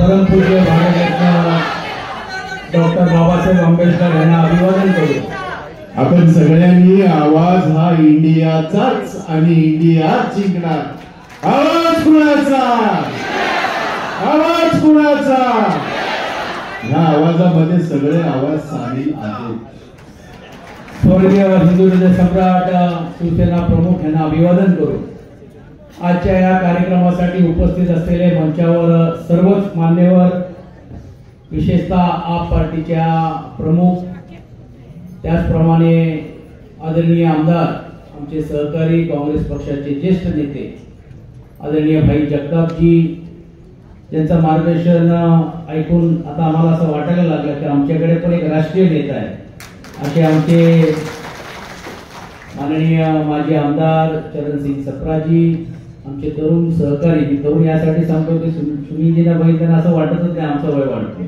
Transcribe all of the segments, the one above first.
परमपूज्य भारतरत्न डॉक्टर बाबासाहेब आंबेडकर यांना अभिवादन करू। आपण सगळ्यांनी आवाज हा इंडियाचाच आणि इंडियाच जिंकणार। आवाज कुणाचा? आवाज कुणाचा? या आवाजामध्ये सगळे आवाज सामील आहेत। स्वर्गीय हिंदू हृदय सम्राट शिवसेना प्रमुख यांना अभिवादन करू। आजच्या या कार्यक्रमासाठी उपस्थित असलेले मंचावर सर्वच मान्यवर, विशेषतः आप पार्टीच्या प्रमुख, त्याचप्रमाणे आदरणीय आमदार, आमचे सहकारी काँग्रेस पक्षाचे ज्येष्ठ नेते आदरणीय भाई जगतापजी, ज्यांचं मार्गदर्शन ऐकून आता आम्हाला असं वाटायला लागलं की आमच्याकडे पण एक राष्ट्रीय नेता आहे। असे आमचे माननीय माजी आमदार चरणसिंग सप्राजी, आमचे तरुण सहकारी, मी तरुण यासाठी सांगतो की सुनीलजींना बघितल्यानं असं वाटतच नाही आमचं वय वाढते।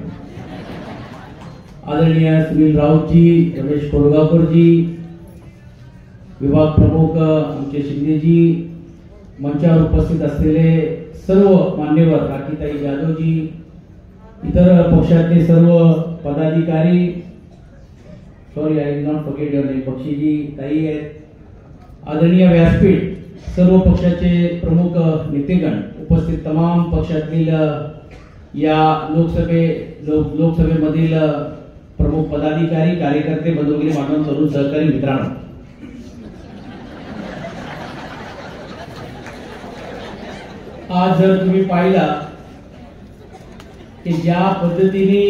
आदरणीय सुनील राऊतजी, रमेश कोरगावकरजी, विभाग प्रमुख आमचे शिंदेजी, मंचावर उपस्थित असलेले सर्व मान्यवर, राखीताई जाधवजी, इतर पक्षातले सर्व पदाधिकारी, sorry I will not forget your name, Bakshi ji ताई आहेत, आदरणीय व्यासपीठ, सर्व पक्षाचे प्रमुख नेतेगण, उपस्थित तमाम पक्षातील या लोकसभेमधील प्रमुख पदाधिकारी, कार्यकर्ते, बंधुगिरी मानव, तरुण सहकारी मित्रांनो, आज जर तुम्ही पाहिला की ज्या पद्धतीने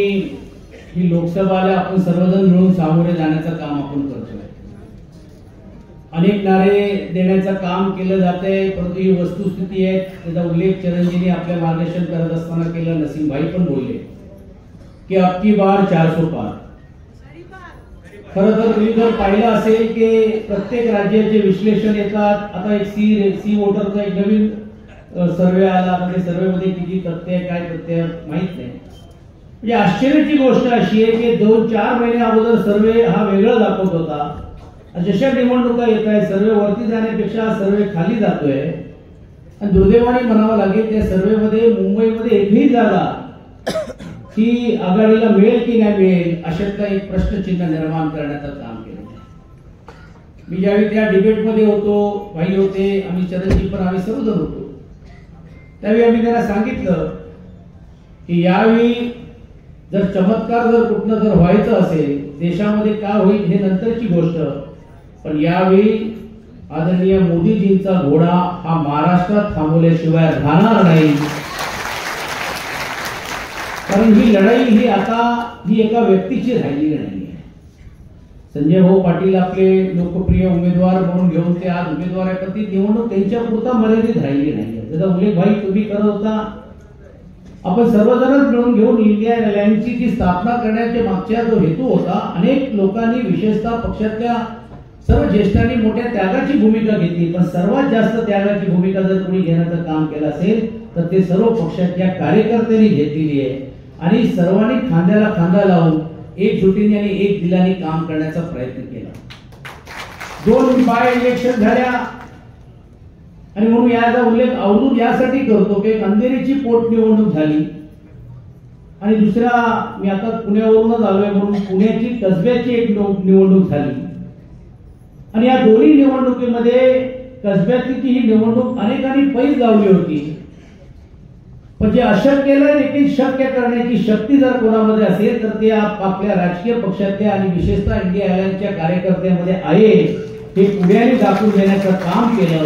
ही लोकसभाला आपण सर्वजण मिळून सामोरे जाण्याचं काम आपण करतोय, अनेक नारे देण्याचं काम केलं जातंय, परंतु ही वस्तुस्थिती आहे, त्याचा उल्लेख चरणजींनी आपल्या मार्गदर्शन करत असताना केलं, नसीम भाई पण बोलले की अब की बार 400 पार। खरं तर तुम्ही जर पाहिलं असेल की प्रत्येक राज्याचे विश्लेषण येतात, आता एक सी वोटरचा एक नवीन सर्वे आला, म्हणजे सर्वेमध्ये किती तथ्य आहे काय तथ्य माहित नाही। म्हणजे आश्चर्याची गोष्ट अशी आहे की 2-4 महिने अगोदर सर्वे हा वेगळा दाखवत होता, जशा निवडणुका येत आहे सर्वे वरती जाण्यापेक्षा सर्वे खाली जातोय, आणि दुर्दैवाने म्हणावं लागेल त्या सर्वेमध्ये मुंबईमध्ये एकही जागा ही आघाडीला मिळेल की नाही मिळेल अशातला एक प्रश्नचिन्ह निर्माण करण्याचं काम केलं। मी ज्यावेळी त्या डिबेटमध्ये होतो, भाई होते, आम्ही चरणजी पण, आम्ही सर्वजण होतो, त्यावेळी आम्ही त्यांना सांगितलं की यावेळी जर चमत्कार जर कुठलं जर व्हायचं असेल देशामध्ये का होईल हे नंतरची गोष्ट, पण यावेळी आदरणीय मोदीजींचा घोडा हा महाराष्ट्रात थांबवल्याशिवाय राहणार नाही, कारण ही लढाई ही आता ही एका व्यक्तीची राहिलेली नाही। संजय भाऊ पाटील आपले लोकप्रिय उमेदवार म्हणून घेऊन ते आज उमेदवार आहे, पण ती निवडणूक त्यांच्या पुरता मर्यादित राहिली नाही। त्याचा उल्लेख भाई तुम्ही करत होता, आपण सर्वजणच मिळून घेऊन इंडिया एअरलाइन्सची जी स्थापना करण्याच्या मागचा जो हेतू होता, अनेक लोकांनी विशेषतः पक्षातल्या सर्व ज्येष्ठांनी मोठ्या त्यागाची भूमिका घेतली, पण सर्वात जास्त त्यागाची भूमिका जर कोणी घेण्याचं काम केलं असेल तर ते सर्व पक्षातल्या कार्यकर्त्यांनी घेतलेली आहे, आणि सर्वांनी खांद्याला खांदा लावून एकजुटीने आणि एक दिलाने काम करण्याचा प्रयत्न केला। 2 बाय इलेक्शन झाल्या, आणि म्हणून याचा उल्लेख अवधूत यासाठी करतो की अंधेरीची पोटनिवडणूक झाली, आणि दुसरा मी आता पुण्यावरूनच आलोय म्हणून पुण्याची कसब्याची एक निवडणूक झाली, आणि या दोन्ही निवडणुकीमध्ये कसब्याची ही निवडणूक अनेकांनी पैज लावली होती, पण जे अशक्यला देखील शक्य करण्याची शक्ती जर कोणामध्ये असेल तर ते आपल्या राजकीय पक्षातल्या आणि विशेषतः इंडिया एअरलाइन्सच्या कार्यकर्त्यांमध्ये आहे, हे पुढ्याने दाखवून देण्याचं काम केलं,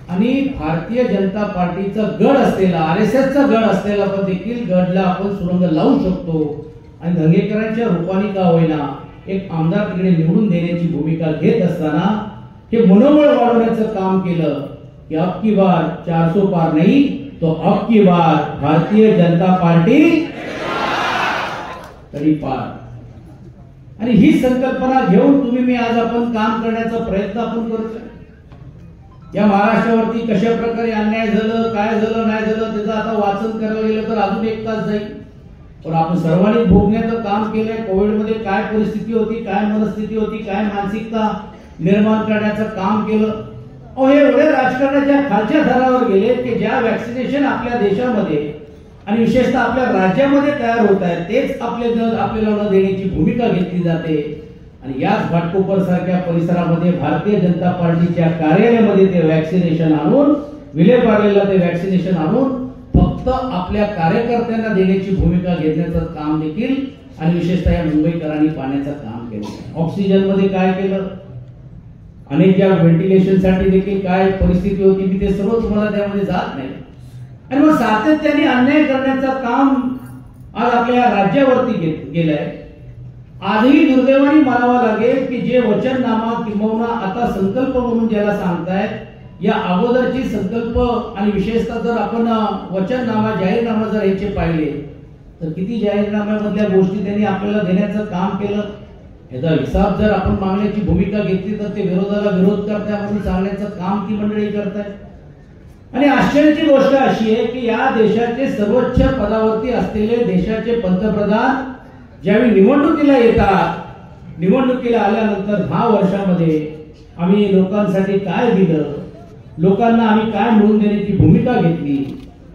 आणि भारतीय जनता पार्टीचा गड असलेला, RSSचा गड असलेला पण देखील गडला आपण सुरंग लावू शकतो, आणि धंगेकरांच्या रूपाने का होईना एक आमदार तिकडे निवडून देण्याची भूमिका घेत असताना हे मनोबळ वाढवण्याचं काम केलं की अब की बार 400 पार नाही तो अब की बार भारतीय जनता पार्टी तरी पार, आणि ही संकल्पना घेऊन तुम्ही मी आज आपण काम करण्याचा प्रयत्न आपण करतोय। या महाराष्ट्रावरती कशा प्रकारे अन्याय झालं, काय झालं, नाही झालं त्याचं आता वाचन करायला गेलं तर अजून 1 तास जाईल, पण आपण सर्वांनी भोगण्याचं काम केलंय। कोविडमध्ये काय परिस्थिती होती, काय मनस्थिती होती, काय मानसिकता निर्माण करण्याचं काम केलं, हे एवढे राजकारणाच्या खालच्या थरावर गेले की ज्या वॅक्सिनेशन आपल्या देशामध्ये आणि विशेषतः आपल्या राज्यामध्ये तयार होत आहेत तेच आपल्याला न देण्याची भूमिका घेतली जाते. आणि याच घाटकोपर सारख्या परिसरामध्ये भारतीय जनता पार्टीच्या कार्यालयामध्ये ते वॅक्सिनेशन आणून विलेपार्लेला ते वॅक्सिनेशन आणून फक्त आपल्या कार्यकर्त्यांना देण्याची भूमिका घेण्याचं काम देखील आणि विशेषतः या मुंबईकरांनी पाण्याचं काम केलं. ऑक्सिजन मध्ये काय केलं, अनेक ज्या व्हेंटिलेशन साठी देखील काय परिस्थिती होती मी ते सर्व तुम्हाला त्यामध्ये जात नाही. आणि मग सातत्याने अन्याय करण्याचं काम आज आपल्या राज्यावरती गेलंय. आजही दुर्दैवाने मानावं लागेल की जे वचननामा किंबहुना आता संकल्प म्हणून ज्याला सांगतायत या अगोदरची संकल्प आणि विशेषतः जर आपण वचननामा जाहीरनामा जर याचे पाहिले तर किती जाहीरनाम्यामधल्या गोष्टी त्यांनी आपल्याला देण्याचं काम केलं. याचा हिसाब जर आपण मागण्याची भूमिका घेतली तर ते विरोधाला विरोध करताय म्हणून सांगण्याचं काम ती मंडळी करताय. आणि आश्चर्याची गोष्ट अशी आहे की या देशाचे सर्वोच्च पदावरती असलेले देशाचे पंतप्रधान ज्यावेळी निवडणुकीला येतात, निवडणुकीला आल्यानंतर 10 वर्षामध्ये आम्ही लोकांसाठी काय दिलं, लोकांना आम्ही काय मिळवून देण्याची भूमिका घेतली,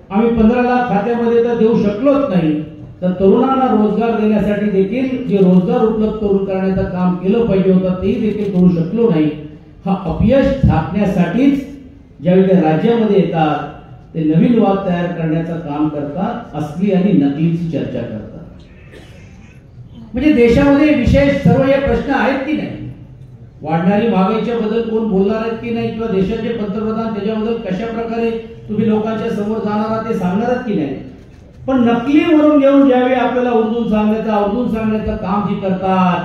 आम्ही 15 लाख खात्यामध्ये तर देऊ शकलोच नाही तर तरुणांना रोजगार देण्यासाठी देखील जे रोजगार उपलब्ध करून करण्याचं काम केलं पाहिजे होतं तेही देखील करू शकलो नाही. हा अपयश झाकण्यासाठीच ज्यावेळी ते राज्यामध्ये येतात ते नवीन वाद तयार करण्याचं काम करतात, असली आणि नकलीची चर्चा करतात. म्हणजे देशामध्ये विशेष सर्व हे प्रश्न आहेत की नाही, वाढणारी महागाईच्या बद्दल कोण बोलणार आहेत की नाही, किंवा देशाचे पंतप्रधान त्याच्याबद्दल कशा प्रकारे तुम्ही लोकांच्या समोर जाणार आहात ते सांगणार आहात की नाही. पण नकली म्हणून घेऊन ज्यावेळी आपल्याला आवर्जून सांगण्याचं काम जे करतात,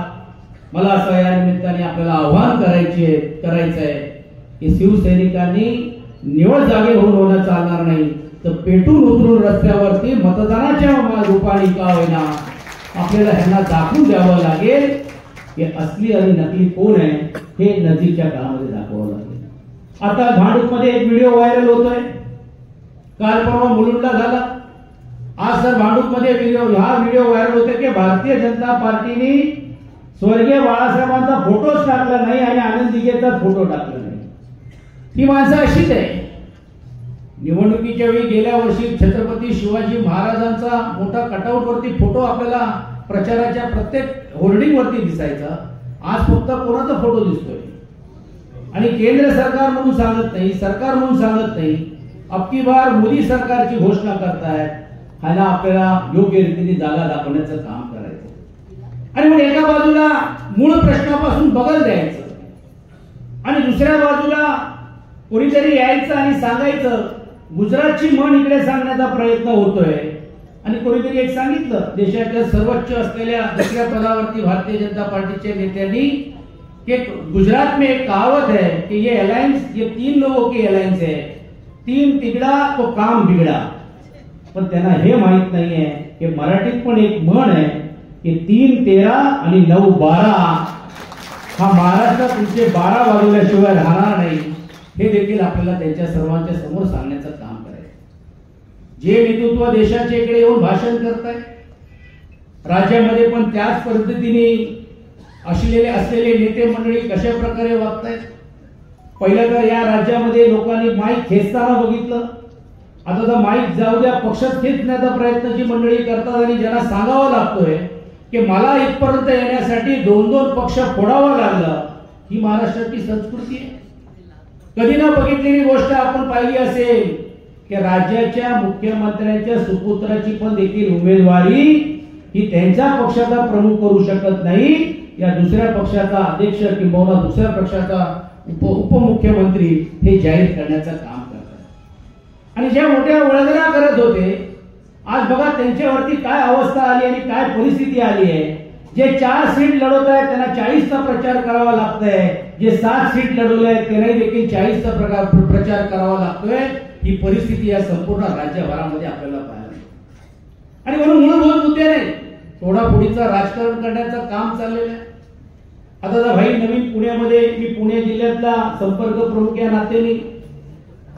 मला असं या निमित्ताने आपल्याला आव्हान करायचंय की शिवसैनिकांनी निवड जागे होणं चालणार नाही तर पेटून उतरून रस्त्यावरती मतदानाच्या रूपाने का होईना आपल्याला ह्यांना दाखवून द्यावं लागेल की असली आणि नकली कोण आहे हे नजीकच्या काळामध्ये दाखवावं लागेल. आता भांडूपमध्ये एक व्हिडिओ व्हायरल होतोय, काल परवा मुलुंडला झाला, आज सर भांडूपमध्ये हा व्हिडिओ व्हायरल होतोय की भारतीय जनता पार्टीने स्वर्गीय बाळासाहेबांचा फोटोच टाकला नाही आणि आनंद दिघेचा फोटो टाकला नाही. ही माणसं अशीच आहे. निवडणुकीच्या वेळी गेल्या वर्षी छत्रपती शिवाजी महाराजांचा मोठा कटआउट वरती फोटो आपल्याला प्रचाराच्या प्रत्येक होर्डिंग वरती दिसायचा, आज फक्त कोणाचा फोटो दिसतोय आणि केंद्र सरकार म्हणून सांगत नाही, सरकार म्हणून सांगत नाही. अबकी बार मोदी सरकारची घोषणा करतायत, ह्याला आपल्याला योग्य रीतीने जागा दाखवण्याचं काम करायचं आणि मग एका बाजूला मूळ प्रश्नापासून बगल द्यायचं आणि दुसऱ्या बाजूला कोणीतरी यायचं आणि सांगायचं. गुजरातची म्हण इकडे सांगण्याचा प्रयत्न होतोय आणि कोणीतरी एक सांगितलं, देशाच्या सर्वोच्च असलेल्या दुसऱ्या पदावरती भारतीय जनता पार्टीच्या नेत्यांनी कि गुजरात में एक कहावत है कि ये अलायंस, ये 3 लोगों की अलायंस है, 3 तिगड़ा तो काम बिगड़ा. पण त्यांना हे माहित नाहीये की मराठीत पण एक म्हण आहे की 3 13 आणि 9 12 हा महाराष्ट्रात तुमचे 12 वाजवल्याशिवाय राहणार नाही. हे देखील आपल्याला त्यांच्या सर्वांच्या समोर सांगण्याचं काम करायचं. जे नेतृत्व देशाच्या इकडे येऊन भाषण करताय, राज्यामध्ये पण त्याच पद्धतीने असलेले नेते मंडळी कशा प्रकारे वागतायत. पहिलं तर या राज्यामध्ये लोकांनी माईक खेचताना बघितलं, आता तर माईक जाऊ द्या पक्षात खेचण्याचा प्रयत्न जी मंडळी करतात आणि ज्यांना सांगावं लागतोय की मला इथपर्यंत येण्यासाठी 2-2 पक्ष फोडावं लागलं. ही महाराष्ट्राची संस्कृती आहे. कधी ना बघितलेली गोष्ट आपण पाहिली असेल की राज्याच्या मुख्यमंत्र्यांच्या सुपुत्राची पण देखील उमेदवारी ही त्यांच्या पक्षाचा प्रमुख करू शकत नाही, या दुसऱ्या पक्षाचा अध्यक्ष किंवा दुसऱ्या पक्षाचा उपमुख्यमंत्री हे जाहीर करण्याचं काम करतात. आणि ज्या मोठ्या वळगणा करत होते, आज बघा त्यांच्यावरती काय अवस्था आली आणि काय परिस्थिती आली आहे. जे 4 सीट लढवत आहेत त्यांना 40चा प्रचार करावा लागतोय, जे 7 सीट लढवले आहेत त्यांनाही देखील 40चा प्रचार करावा लागतोय. ही परिस्थिती या संपूर्ण राज्यभरामध्ये आपल्याला पाहायला मिळते. आणि म्हणून मूलभूत मुद्दे नाही, तोडाफोडीचं राजकारण करण्याचं काम चाललेलं आहे. आता जर भाई नवीन पुण्यामध्ये, मी पुणे जिल्ह्यातला संपर्क प्रमुख या नात्याने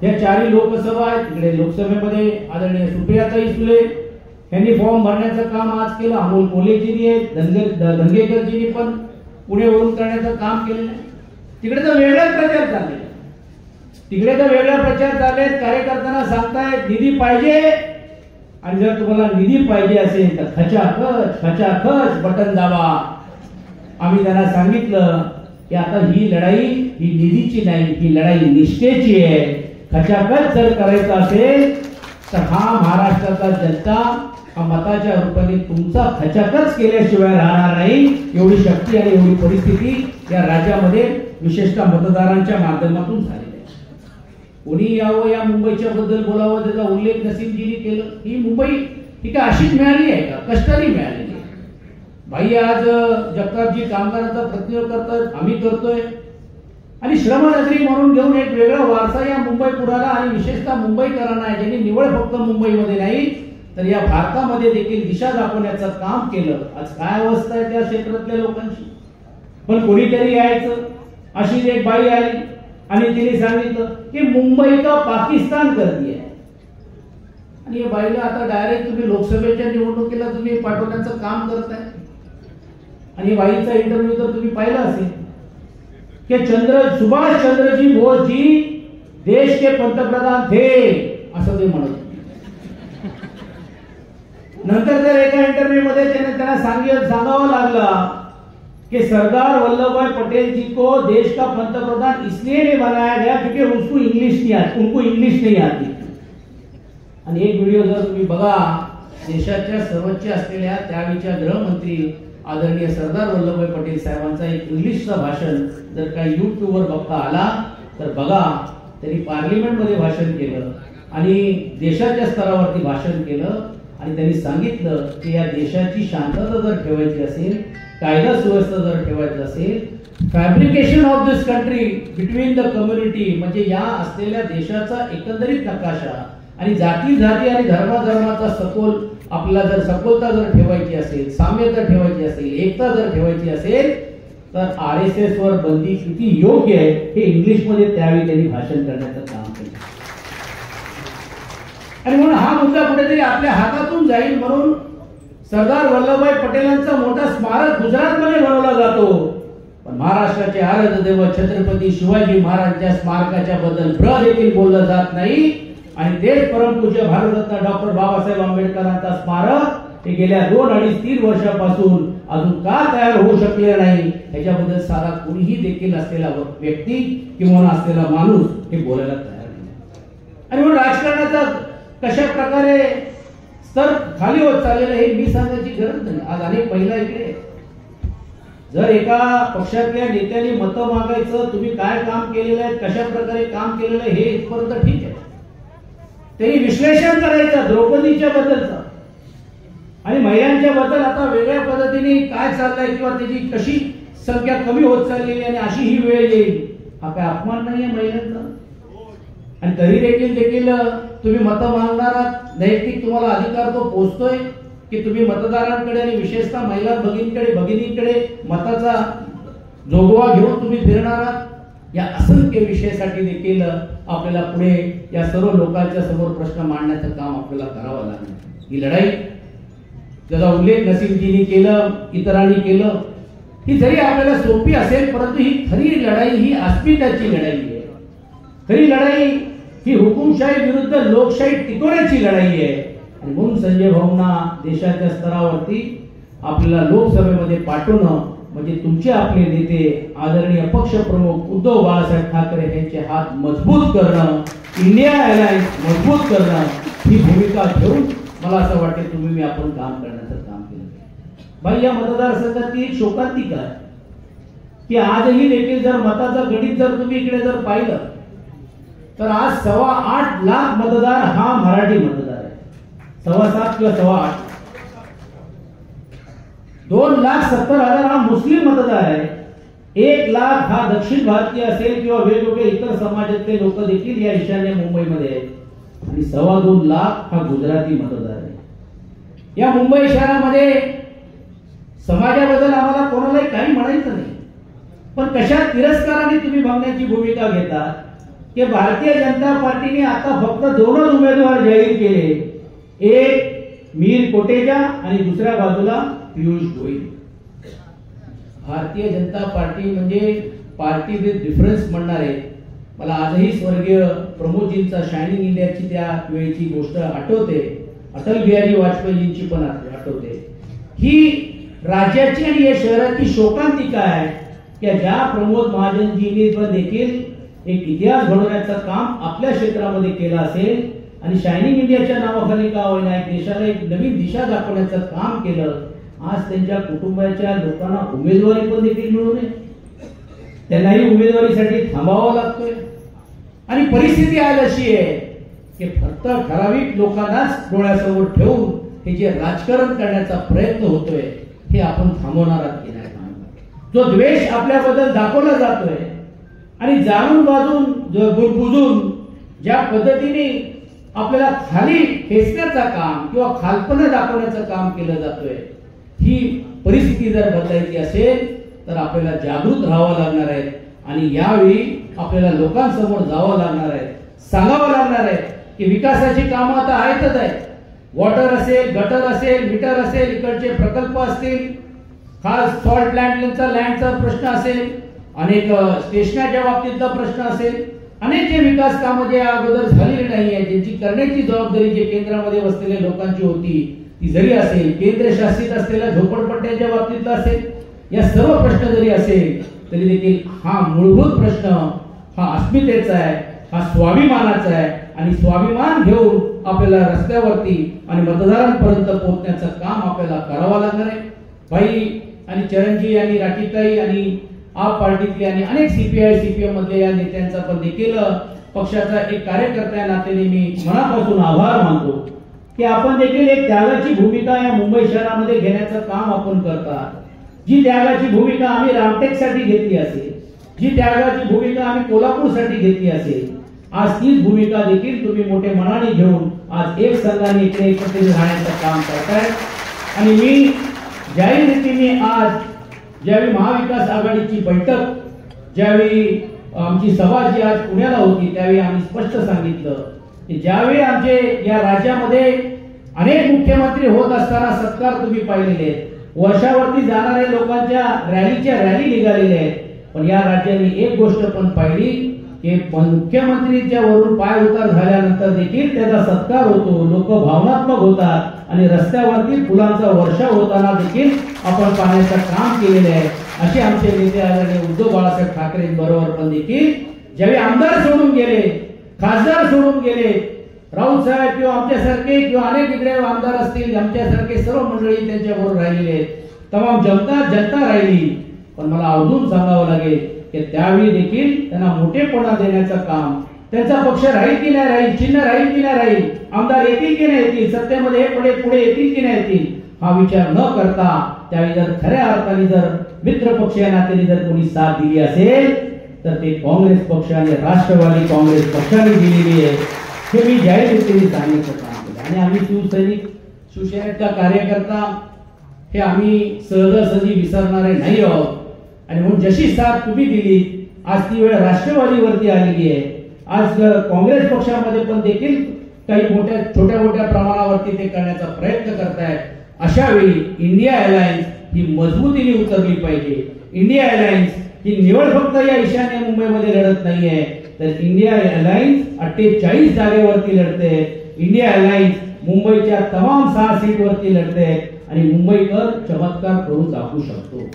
या 4 लोकसभा आहेत, तिकडे लोकसभेमध्ये आदरणीय सुप्रियाताई सुळे यांनी फॉर्म भरण्याचं काम आज केलं. अमोल कोल्हेजींनी धनगेकरजींनी पण पुणेवरून करण्याचं काम केलेलं आहे. तिकडे तर वेगळाच प्रचार चालले, कार्यकर्त्यांना सांगतायत निधी पाहिजे आणि जर तुम्हाला निधी पाहिजे असेल तर खचाखच बटन दाबा. आम्ही त्यांना सांगितलं की आता ही लढाई ही निधीची नाही, ही लढाई निष्ठेची आहे. खचाखच जर करायचं असेल तर हा महाराष्ट्राचा जनता हा मताच्या रूपाने तुमचा खचाखच केल्याशिवाय राहणार नाही. एवढी शक्ती आणि एवढी परिस्थिती या राज्यामध्ये विशेषतः मतदारांच्या माध्यमातून झालेली आहे. कोणी यावं या मुंबईच्या बद्दल बोलावं त्याचा उल्लेख नसीमजींनी केलं. ही मुंबई ही काय अशीच मिळाली आहे का? कष्टाने मिळालेली आहे. भाई आज जगतापजी कामगारांचा प्रतिनिधित्व करतात, आम्ही करतोय आणि श्रमनगरी म्हणून घेऊन एक वेगळा वारसा या मुंबई पुराला आणि विशेषतः मुंबईकरांना आहे, ज्यांनी निवड फक्त मुंबईमध्ये नाही तर या भारतामध्ये देखील दिशा दाखवण्याचं काम केलं. आज काय अवस्था आहे त्या क्षेत्रातल्या लोकांची. पण कोणीतरी यायचं, अशी एक बाई आली आणि तिने सांगितलं की मुंबई का पाकिस्तान कर दिया. आणि या बाईला आता डायरेक्ट तुम्ही लोकसभेच्या निवडणुकीला तुम्ही पाठवण्याचं काम करताय. आणि बाईचा इंटरव्ह्यू तर तुम्ही पाहिला असेल कि सुभाष चंद्रजी बोस जी देश के पंतप्रधान थे असं ते म्हणत. नंतर तर एका इंटरव्ह्यू मध्ये त्यांना सांगावं लागलं कि सरदार वल्लभ भाई पटेल जी को देश का पंतप्रधान इसलिए नहीं बनाया गया क्योंकि उनको इंग्लिश नहीं आती. आणि एक व्हिडिओ जर तुम्ही बघा, देशाच्या सर्वोच्च असलेल्या त्यावेळीच्या गृहमंत्री आदरणीय सरदार वल्लभभाई पटेल साहेबांचा एक इंग्लिशचा भाषण जर काही युट्यूबवर बघता आला तर बघा, त्यांनी पार्लिमेंटमध्ये भाषण केलं आणि देशाच्या स्तरावरती भाषण केलं आणि त्यांनी सांगितलं की या देशाची शांतता जर ठेवायची असेल, कायदा सुव्यवस्था जर ठेवायची असेल, fabrication of this country between the community म्हणजे या असलेल्या देशाचा एकंदरीत नकाशा आणि जाती आणि धर्माचा सखोल आपल्याला जर सखोलता जर ठेवायची असेल, साम्यता ठेवायची असेल, एकता जर ठेवायची असेल तर RSS वर बंदी किती योग्य आहे हे इंग्लिश मध्ये त्यावेळी त्यांनी भाषण करण्याचं काम केलं. आणि म्हणून हा मुद्दा कुठेतरी आपल्या हातातून जाईल म्हणून सरदार वल्लभभाई पटेलांचा मोठा स्मारक गुजरातमध्ये बनवला जातो. पण महाराष्ट्राचे आराध्य दैवत छत्रपती शिवाजी महाराजांच्या स्मारकाच्या बद्दल देखील बोललं जात नाही. आणि तेच परमपूज्य भारतरत्न डॉक्टर बाबासाहेब आंबेडकरांचा स्मारक हे गेल्या 2-3 वर्षापासून अजून का तयार होऊ शकले नाही याच्याबद्दल सारा कोणीही देखील असलेला व्यक्ती किंवा असलेला माणूस हे बोलायला तयार नाही. आणि म्हणून राजकारणाचा कशा प्रकारे स्तर खाली होत चाललेलं हे मी सांगायची गरज नाही. आज अनेक महिला इकडे जर एका पक्षातल्या नेत्यांनी मतं मागायचं, तुम्ही काय काम केलेलं आहे, कशा प्रकारे काम केलेलं आहे हे इथपर्यंत ठीक आहे. त्यांनी विश्लेषण करायचं द्रौपदीच्या बद्दलचं आणि महिलांच्या बद्दल आता वेगळ्या पद्धतीने काय चाललंय किंवा त्याची कशी संख्या कमी होत चाललेली आणि अशी ही वेळ येईल. हा काय अपमान नाहीये महिलांचा. आणि तरी देखील तुम्ही मतं मागणारा नैतिक तुम्हाला अधिकार तो पोहोचतोय की तुम्ही मतदारांकडे आणि विशेषतः महिला भगिनींकडे मताचा जोगवा घेऊन तुम्ही फिरणार आहात. या असंख्य विषयासाठी देखील आपल्याला पुढे या सर्व लोकांच्या समोर प्रश्न मांडण्याचं काम आपल्याला करावं लागणार. ही लढाई ज्याचा उल्लेख नसीमजींनी केलं, इतरांनी केलं, ही जरी आपल्याला सोपी असेल परंतु ही खरी लढाई ही अस्मिताची लढाई आहे. खरी लढाई ही हुकुमशाही विरुद्ध लोकशाही टिकवण्याची लढाई आहे. आणि म्हणून संजय भाऊंना देशाच्या स्तरावरती आपल्याला लोकसभेमध्ये पाठवणं म्हणजे तुमचे आपले नेते आदरणीय पक्षप्रमुख उद्धव बाळासाहेब ठाकरे यांचे हात मजबूत करणं, इंडिया अलायन्स मजबूत करणं ही भूमिका घेऊन मला असं वाटते तुम्ही आपण काम करण्याचं काम केलं. भाई या मतदारसंघातली एक शोकांतिका आहे की आजही देखील जर मताचं गणित जर तुम्ही इकडे जर पाहिलं तर आज 8.25 लाख मतदार हा मराठी मतदार आहे. 7.25 किंवा 8.25. 2,70,000 हा मुस्लिम मतदार आहे. 1 लाख हा दक्षिण भारतीय असेल किंवा वेगवेगळे इतर समाजातले लोक देखील या ईशान्य मुंबईमध्ये आहेत. आणि 2.25 लाख हा गुजराती मतदार आहे. या मुंबई शहरामध्ये समाजाबद्दल आम्हाला कोणालाही काही म्हणायचं नाही, पण कशा तिरस्काराने तुम्ही बघण्याची भूमिका घेता की भारतीय जनता पार्टीने आता फक्त 2 उमेदवार जाहीर केले, एक मीर कोटेचा आणि दुसऱ्या बाजूला पियुष गोयल. भारतीय जनता पार्टी म्हणजे पार्टी विथ डिफरन्स म्हणणार आहे. मला आजही स्वर्गीय प्रमोदजींचा शायनिंग इंडियाची त्या वेळची गोष्ट आठवते अटल बिहारी वाजपेयींची पण आठवते. ही राज्याची आणि या शहराची शोकांतिका आहे की ज्या प्रमोद महाजनजींनी पण देखील एक इतिहास घडवण्याचं काम आपल्या क्षेत्रामध्ये केलं असेल आणि शायनिंग इंडियाच्या नावाखाली का होईना एक देशाला एक नवीन दिशा दाखवण्याचं काम केलं. आज त्यांच्या कुटुंबाच्या लोकांना उमेदवारी पण देखील मिळू नये, त्यांनाही उमेदवारीसाठी थांबावं लागतोय. आणि परिस्थिती आज अशी आहे की फक्त ठराविक लोकांनाच डोळ्यासमोर ठेवून हे जे राजकारण करण्याचा प्रयत्न होतोय हे आपण थांबवणार आहात की नाही. जो द्वेष आपल्याबद्दल दाखवला जातोय आणि जाणून बाजून बुजून ज्या पद्धतीने आपल्याला खाली खेचण्याचं काम किंवा खालपणा दाखवण्याचं काम केलं जातोय, ही परिस्थिती जर बदलायची असेल तर आपल्याला जागृत राहावं लागणार आहे. आणि यावेळी आपल्याला लोकांसमोर जावं लागणार आहे, सांगावं लागणार आहे की विकासाची कामं आता आहेतच आहेत. वॉटर असेल, गटर असेल, मीटर असेल, इकडचे प्रकल्प असतील, खास सॉल्ट लँडचा प्रश्न असेल, अनेक स्टेशनाच्या बाबतीतला प्रश्न असेल, अनेक जे विकास कामं जे अगोदर झालेली नाही आहे, ज्यांची करण्याची जबाबदारी जे केंद्रामध्ये बसलेल्या लोकांची होती ती जरी असेल, केंद्र शासित असलेल्या झोपडपट्ट्यांच्या बाबतीतला असेल, या सर्व प्रश्न जरी असेल तरी देखील हा मूलभूत प्रश्न हा अस्मितेचा आहे, हा स्वाभिमानाचा आहे. आणि स्वाभिमान घेऊन आपल्याला रस्त्यावरती आणि मतदारांपर्यंत पोहोचण्याचं काम आपल्याला करावं लागणार आहे. भाई आणि चरणजी आणि राखीताई आणि आप पार्टीतले आणि अनेक सीपीआय सीपीएम मधले या नेत्यांचा पण देखील पक्षाचा एक कार्यकर्त्या नात्याने मी मनापासून आभार मानतो की आपण देखील एक त्यागाची भूमिका या मुंबई शहरामध्ये घेण्याचं काम आपण करतात. जी त्यागाची भूमिका आम्ही रामटेकसाठी घेतली असेल, जी त्यागाची भूमिका आम्ही कोल्हापूरसाठी घेतली असेल, आज तीच भूमिका देखील तुम्ही मोठे मनाने घेऊन आज एक संघाने इकडे एकत्रित राहण्याचं काम करताय. आणि मी जाहीर रीतीने आज ज्यावेळी महाविकास आघाडीची बैठक, ज्यावेळी आमची सभा जी आज पुण्याला होती, त्यावेळी आम्ही स्पष्ट सांगितलं की ज्यावेळी आमचे या राज्यामध्ये अनेक मुख्यमंत्री होत असताना सत्कार तुम्ही पाहिलेले आहेत, वर्षावरती जाणारे लोकांच्या रॅली निघालेल्या आहेत, पण या राज्याने एक गोष्ट पण पाहिली की मुख्यमंत्रीच्या वरून पाय उतार झाल्यानंतर देखील त्याचा सत्कार होतो, लोक भावनात्मक होतात आणि रस्त्यावरती फुलांचा वर्षाव होताना देखील आपण पाहण्याचं काम केलेलं आहे. असे आमचे नेते आदरणीय उद्धव बाळासाहेब ठाकरे बरोबर पण देखील ज्यावेळी आमदार सोडून गेले, खासदार सोडून गेले, राऊत साहेब किंवा आमच्यासारखे किंवा अनेक इकडे आमदार असतील, आमच्यासारखे सर्व मंडळी त्यांच्याबरोबर राहिलेले आहेत, तमाम जनता राहिली. पण मला अजून सांगावं लागेल की त्यावेळी देखील त्यांना मोठेपणा देण्याचं काम, त्यांचा पक्ष राहील की नाही राहील, चिन्ह राहील की नाही राहील, आमदार येतील की नाही येतील, सत्तेमध्ये पुढे येतील की नाही येतील, हा विचार न करता त्यावेळी जर खऱ्या अर्थाने जर मित्र पक्ष या नात्याने जर कोणी साथ दिली असेल तर ते काँग्रेस पक्ष आणि राष्ट्रवादी काँग्रेस पक्षाने दिलेली आहे. हे मी जाहीर रीतीने सांगण्याचं काम केलं. आणि आम्ही शिवसैनिक, शिवसेनेचा कार्यकर्ता हे आम्ही सहजासहजी विसरणारे नाही आहोत. आणि म्हणून जशी साथ तुम्ही दिली, आज ती वेळ राष्ट्रवादीवरती आलेली आहे. आज काँग्रेस पक्षामध्ये पण देखील काही छोट्या मोठ्या प्रमाणावरती ते करण्याचा प्रयत्न करतायत. अशा वेळी इंडिया अलायन्स ही मजबूतीने उतरली पाहिजे. इंडिया अलायन्स ही निवड फक्त या ईशान्य मुंबईमध्ये लढत नाहीये, तर इंडिया अलायन्स 48 जागेवरती लढते. इंडिया अलायन्स मुंबईच्या तमाम 6 सीटवरती लढते आणि मुंबईकर चमत्कार करून दाखवू शकतो.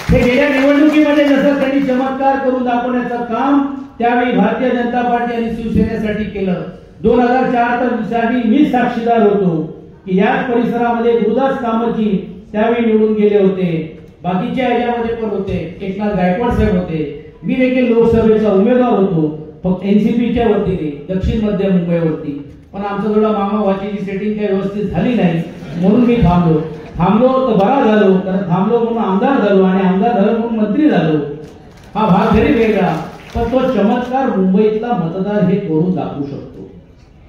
हे गेल्या निवडणुकीमध्ये जसं त्यांनी चमत्कार करून दाखवण्याचं काम त्यावेळी भारतीय जनता पार्टी आणि शिवसेनेसाठी केलं. 2004 साठी मी साक्षीदार होतो की याच परिसरामध्ये गुरुदास कामतजी त्यावेळी निवडून गेले होते. बाकीच्या ह्याच्यामध्ये पण होते, एकनाथ गायकवाड साहेब होते. मी देखील लोकसभेचा उमेदवार होतो, फक्त एनसीपीच्या वतीने दक्षिण मध्य मुंबईवरती. पण आमचं थोडा मामा वाचीची सेटिंग काही व्यवस्थित झाली नाही, म्हणून मी थांबलो तर बरा झालो, कारण थांबलो म्हणून आमदार झालो आणि आमदार झालो म्हणून मंत्री झालो. हा भाग जरी वेगळा, पण तो चमत्कार मुंबईतला मतदार हे करून दाखवू शकतो.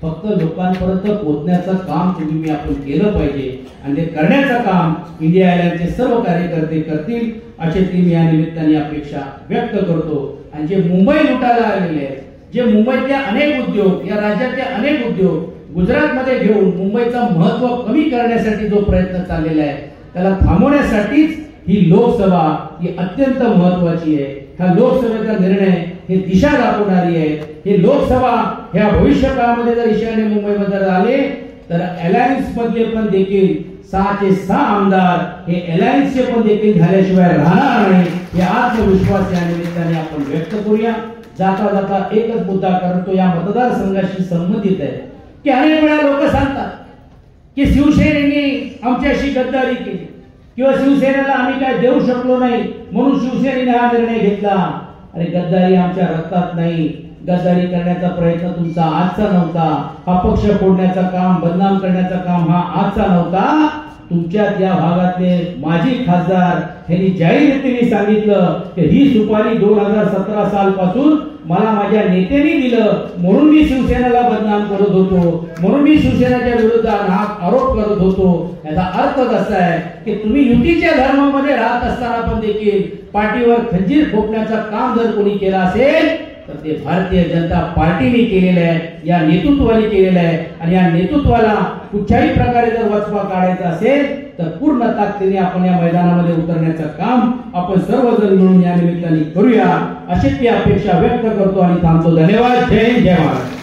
फक्त लोकांपर्यंत पोहोचण्याचं काम तुम्ही आपण केलं पाहिजे आणि ते करण्याचं काम इंडिया अलायन्सचे सर्व कार्यकर्ते करतील अशी ती मी या निमित्ताने अपेक्षा व्यक्त करतो. आणि जे मुंबई लुटायला आलेले आहेत, जे मुंबईतले अनेक उद्योग, या राज्यातले अनेक उद्योग गुजरातमध्ये घेऊन मुंबईचं महत्व कमी करण्यासाठी जो प्रयत्न चाललेला आहे, त्याला थांबवण्यासाठीच ही लोकसभा ही अत्यंत महत्वाची आहे. हा लोकसभेचा निर्णय हे दिशा दाखवणारी आहे. हे लोकसभा ह्या भविष्य काळामध्ये जर ईशान्य मुंबईमध्ये आले तर अलायन्स मधले पण देखील 6 चे 6 आमदार हे अलायन्सचे पण देखील झाल्याशिवाय राहणार नाही हे आत्मविश्वास या निमित्ताने आपण व्यक्त करूया. जाता जाता एकच मुद्दा, कारण तो या मतदारसंघाशी संबंधित आहे, की अनेक वेळा लोक सांगतात की शिवसेनेने आमच्याशी गद्दारी केली किंवा शिवसेनेला आम्ही काय देऊ शकलो नाही म्हणून शिवसेनेने हा निर्णय घेतला. अरे गद्दारी आमच्या रक्तात नाही. गद्दारी करण्याचा प्रयत्न तुमचा आजचा नव्हता. हा पक्ष फोडण्याचा काम, बदनाम करण्याचा काम हा आजचा नव्हता. तुमच्या त्या भागातले माजी खासदार यांनी जाहीर रीतीने सांगितलं की ही सुपारी 2017 साल पासून मला माझ्या नेत्यांनी दिलं म्हणून मी शिवसेनेला बदनाम करत होतो, म्हणून मी शिवसेनेच्या विरोधात हा आरोप करत होतो. याचा अर्थ कसा आहे की तुम्ही युतीच्या धर्मामध्ये राहत असताना पण देखील पाठीवर खंजीर फोडण्याचं काम जर कोणी केलं असेल तर ते भारतीय जनता पार्टीने केलेलं आहे, या नेतृत्वाने केलेलं आहे. आणि या नेतृत्वाला कुठल्याही प्रकारे जर वचपा काढायचा असेल तर पूर्ण ताकदीने आपण या मैदानामध्ये उतरण्याचं काम आपण सर्वजण मिळून या निमित्ताने करूया, अशी ती अपेक्षा व्यक्त करतो आणि थांबतो. धन्यवाद. जय हिंद, जय महाराष्ट्र.